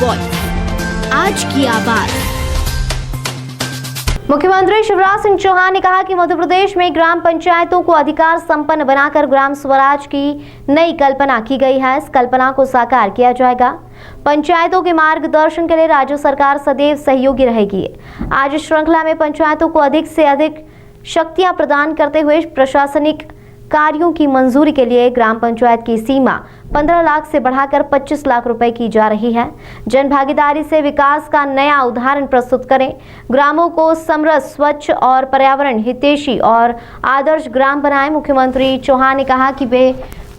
Voice, आज की आवाज। मुख्यमंत्री शिवराज सिंह चौहान ने कहा कि मध्य प्रदेश में ग्राम पंचायतों को अधिकार संपन्न बनाकर ग्राम स्वराज की नई कल्पना की गई है। इस कल्पना को साकार किया जाएगा। पंचायतों के मार्गदर्शन के लिए राज्य सरकार सदैव सहयोगी रहेगी। आज इस श्रृंखला में पंचायतों को अधिक से अधिक शक्तियां प्रदान करते हुए प्रशासनिक कार्यों की मंजूरी के लिए ग्राम पंचायत की सीमा 15 लाख से बढ़ाकर 25 लाख रुपए की जा रही है। जन भागीदारी से विकास का नया उदाहरण प्रस्तुत करें। ग्रामों को समृद्ध, स्वच्छ और पर्यावरण हितैषी और आदर्श ग्राम बनाएं। मुख्यमंत्री चौहान ने कहा कि वे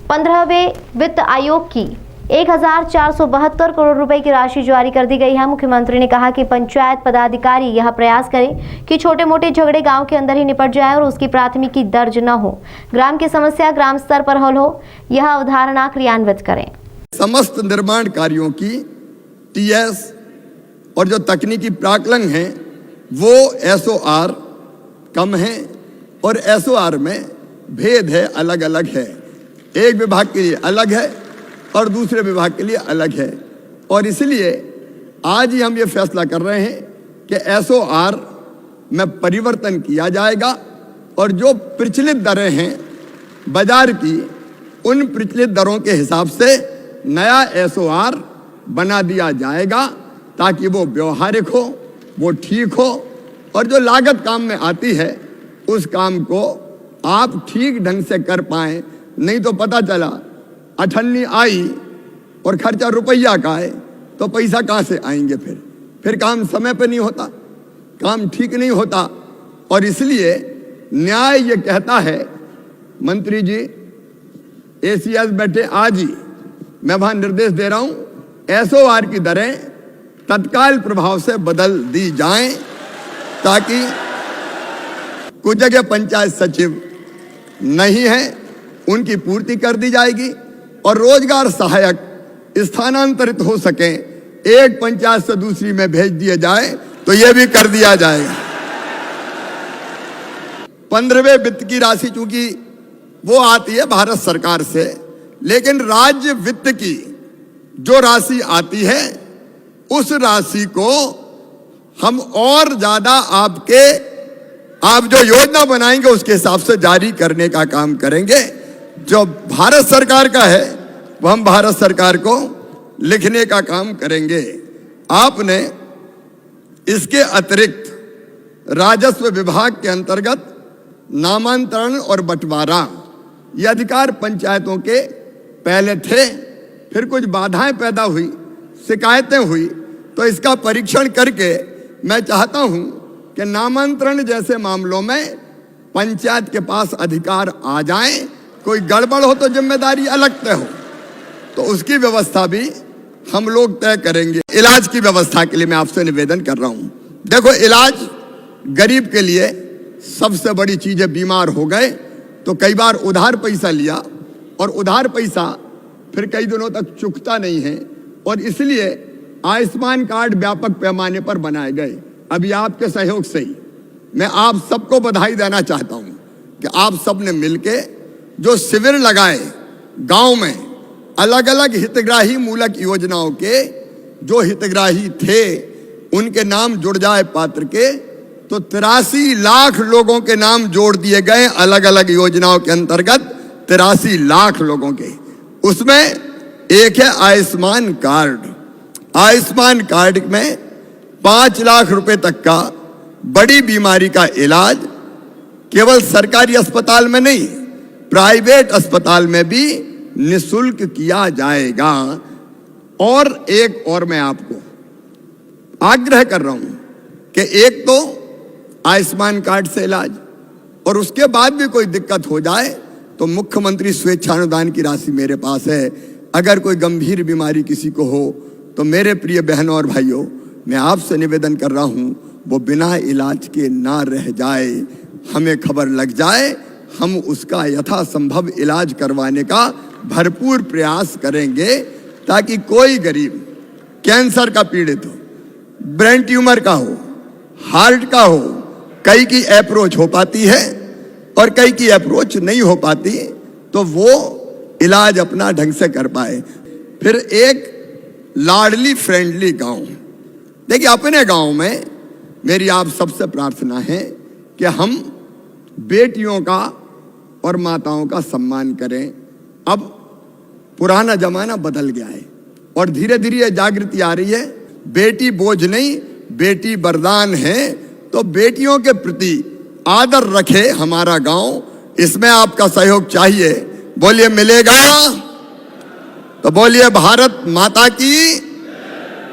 15वें वित्त आयोग की 1472 करोड़ रुपए की राशि जारी कर दी गई है। मुख्यमंत्री ने कहा कि पंचायत पदाधिकारी यह प्रयास करें कि छोटे मोटे झगड़े गांव के अंदर ही निपट जाए और उसकी प्राथमिकी दर्ज न हो। ग्राम की समस्या ग्राम स्तर पर हल हो, यह अवधारणा क्रियान्वित करें। समस्त निर्माण कार्यों की टीएस और जो तकनीकी प्राकलन है वो एसओआर कम है और एसओआर में भेद है, अलग अलग है। एक विभाग के लिए अलग है और दूसरे विभाग के लिए अलग है। और इसलिए आज ही हम ये फैसला कर रहे हैं कि एसओआर में परिवर्तन किया जाएगा और जो प्रचलित दरें हैं बाजार की, उन प्रचलित दरों के हिसाब से नया एसओआर बना दिया जाएगा ताकि वो व्यवहारिक हो, वो ठीक हो और जो लागत काम में आती है उस काम को आप ठीक ढंग से कर पाएं। नहीं तो पता चला अठन्नी आई और खर्चा रुपया का है तो पैसा कहाँ से आएंगे? फिर काम समय पे नहीं होता, काम ठीक नहीं होता। और इसलिए न्याय ये कहता है, मंत्री जी एसीएस बैठे आज ही, मैं वहां निर्देश दे रहा हूं, एसओआर की दरें तत्काल प्रभाव से बदल दी जाएं ताकि कुछ जगह पंचायत सचिव नहीं है, उनकी पूर्ति कर दी जाएगी और रोजगार सहायक स्थानांतरित हो सके, एक पंचायत से दूसरी में भेज दिए जाए तो यह भी कर दिया जाएगा। 15वें वित्त की राशि चूंकि वो आती है भारत सरकार से, लेकिन राज्य वित्त की जो राशि आती है उस राशि को हम और ज्यादा आप जो योजना बनाएंगे उसके हिसाब से जारी करने का काम करेंगे। जो भारत सरकार का है वो हम भारत सरकार को लिखने का काम करेंगे। आपने इसके अतिरिक्त राजस्व विभाग के अंतर्गत नामांतरण और बंटवारा ये अधिकार पंचायतों के पहले थे, फिर कुछ बाधाएं पैदा हुई, शिकायतें हुई, तो इसका परीक्षण करके मैं चाहता हूं कि नामांतरण जैसे मामलों में पंचायत के पास अधिकार आ जाएं। कोई गड़बड़ हो तो जिम्मेदारी अलग तय हो, तो उसकी व्यवस्था भी हम लोग तय करेंगे। इलाज की व्यवस्था के लिए मैं आपसे निवेदन कर रहा हूं। देखो, इलाज गरीब के लिए सबसे बड़ी चीज है। बीमार हो गए तो कई बार उधार पैसा लिया और उधार पैसा फिर कई दिनों तक चुकता नहीं है, और इसलिए आयुष्मान कार्ड व्यापक पैमाने पर बनाए गए। अभी आपके सहयोग से ही मैं आप सबको बधाई देना चाहता हूं कि आप सब ने मिलके जो शिविर लगाए गांव में, अलग अलग हितग्राही मूलक योजनाओं के जो हितग्राही थे उनके नाम जुड़ जाए पात्र के, तो 83 लाख लोगों के नाम जोड़ दिए गए अलग अलग योजनाओं के अंतर्गत। 83 लाख लोगों के, उसमें एक है आयुष्मान कार्ड। आयुष्मान कार्ड में 5 लाख रुपए तक का बड़ी बीमारी का इलाज केवल सरकारी अस्पताल में नहीं, प्राइवेट अस्पताल में भी निःशुल्क किया जाएगा। और एक और मैं आपको आग्रह कर रहा हूं कि एक तो आयुष्मान कार्ड से इलाज, और उसके बाद भी कोई दिक्कत हो जाए तो मुख्यमंत्री स्वेच्छानुदान की राशि मेरे पास है। अगर कोई गंभीर बीमारी किसी को हो तो मेरे प्रिय बहनों और भाइयों, मैं आपसे निवेदन कर रहा हूं, वो बिना इलाज के ना रह जाए। हमें खबर लग जाए, हम उसका यथासंभव इलाज करवाने का भरपूर प्रयास करेंगे ताकि कोई गरीब कैंसर का पीड़ित हो, ब्रेन ट्यूमर का हो, हार्ट का हो, कई की अप्रोच हो पाती है और कई की अप्रोच नहीं हो पाती, तो वो इलाज अपना ढंग से कर पाए। फिर 1 लाडली फ्रेंडली गांव। देखिए, अपने गांव में मेरी आप सबसे प्रार्थना है कि हम बेटियों का और माताओं का सम्मान करें। अब पुराना जमाना बदल गया है और धीरे धीरे ये जागृति आ रही है। बेटी बोझ नहीं, बेटी वरदान है। तो बेटियों के प्रति आदर रखे हमारा गांव, इसमें आपका सहयोग चाहिए। बोलिए मिलेगा तो बोलिए भारत माता की।